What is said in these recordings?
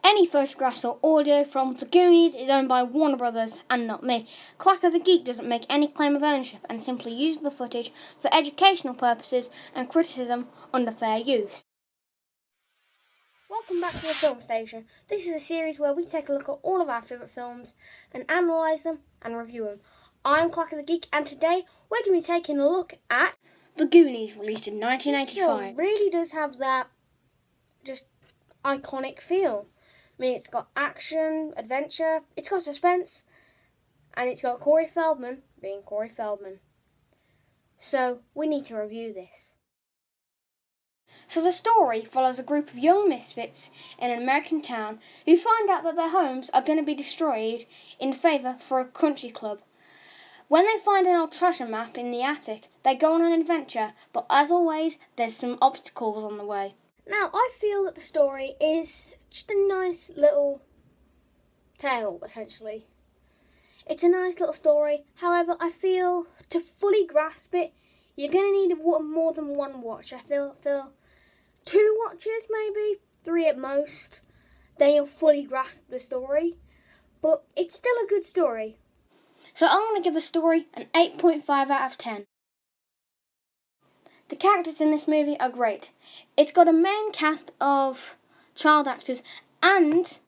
Any photographs or audio from The Goonies is owned by Warner Brothers and not me. Clack of the Geek doesn't make any claim of ownership and simply uses the footage for educational purposes and criticism under fair use. Welcome back to the Film Station. This is a series where we take a look at all of our favourite films and analyse them and review them. I'm Clack of the Geek, and today we're going to be taking a look at The Goonies, released in 1985. This film really does have that just iconic feel. I mean, it's got action, adventure, it's got suspense, and it's got Corey Feldman being Corey Feldman. So, we need to review this. So the story follows a group of young misfits in an American town who find out that their homes are going to be destroyed in favour for a country club. When they find an old treasure map in the attic, they go on an adventure, but as always, there's some obstacles on the way. Now, I feel that the story is just a nice little tale, essentially. It's a nice little story. However, I feel to fully grasp it, you're going to need more than one watch. I feel 2 watches, maybe 3 at most. Then you'll fully grasp the story. But it's still a good story. So I'm going to give the story an 8.5 out of 10. The characters in this movie are great. It's got a main cast of child actors and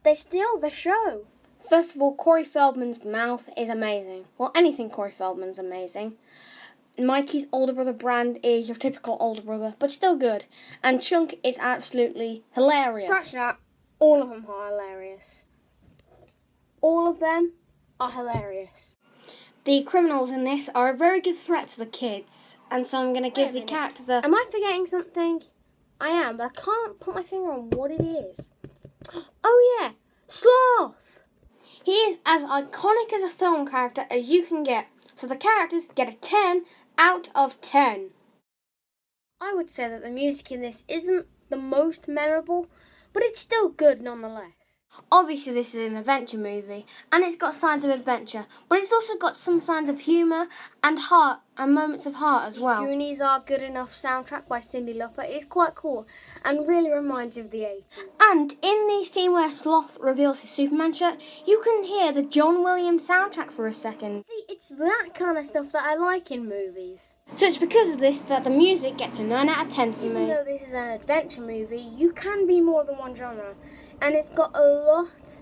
they steal the show. First of all, Corey Feldman's mouth is amazing. Well, anything Corey Feldman's amazing. Mikey's older brother, Brand, is your typical older brother, but still good. And Chunk is absolutely hilarious. Scratch that. All of them are hilarious. All of them are hilarious. The criminals in this are a very good threat to the kids, and so I'm going to give the characters a... Am I forgetting something? I am, but I can't put my finger on what it is. Oh yeah, Sloth! He is as iconic as a film character as you can get, so the characters get a 10 out of 10. I would say that the music in this isn't the most memorable, but it's still good nonetheless. Obviously this is an adventure movie, and it's got signs of adventure, but it's also got some signs of humour and heart, and moments of heart as well. Goonies Are Good Enough soundtrack by Cyndi Lauper is quite cool, and really reminds you of the 80s. And in the scene where Sloth reveals his Superman shirt, you can hear the John Williams soundtrack for a second. See, it's that kind of stuff that I like in movies. So it's because of this that the music gets a 9 out of 10 for me. Even though this is an adventure movie, you can be more than one genre. And it's got a lot,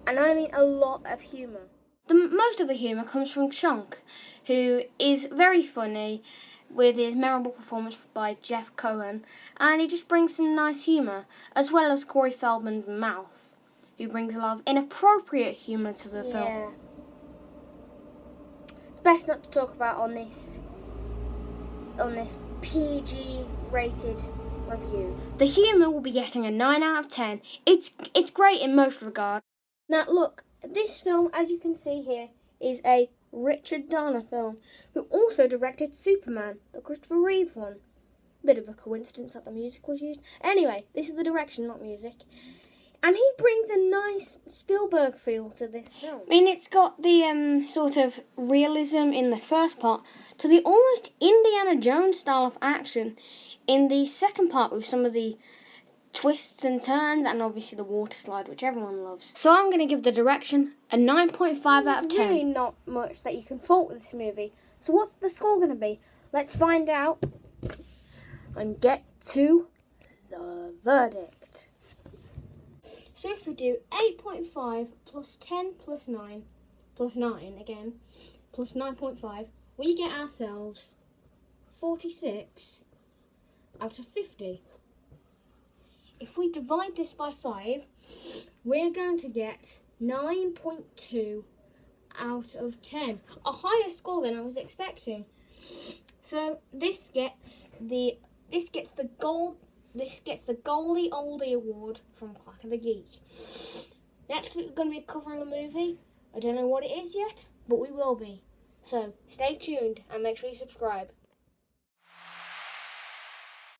and I mean a lot, of humour. Most of the humour comes from Chunk, who is very funny with his memorable performance by Jeff Cohen, and he just brings some nice humour, as well as Corey Feldman's mouth, who brings a lot of inappropriate humour to the film. It's best not to talk about on this PG-rated review. The humour will be getting a 9 out of 10. It's great in most regards. Now look, this film, as you can see here, is a Richard Donner film, who also directed Superman, the Christopher Reeve one. Bit of a coincidence that the music was used. Anyway, this is the direction, not music. And he brings a nice Spielberg feel to this film. I mean, it's got the sort of realism in the first part to the almost Indiana Jones style of action in the second part, with some of the twists and turns and obviously the water slide, which everyone loves. So I'm going to give the direction a 9.5 out of 10. There's really not much that you can fault with this movie. So what's the score going to be? Let's find out and get to the verdict. So if we do 8.5 plus 10 plus 9, plus 9 again, plus 9.5, we get ourselves 46 out of 50. If we divide this by 5, we're going to get 9.2 out of 10. A higher score than I was expecting. So this gets the Goldie Oldie Award from Clack of the Geek. Next week we're going to be covering a movie. I don't know what it is yet, but we will be. So stay tuned and make sure you subscribe.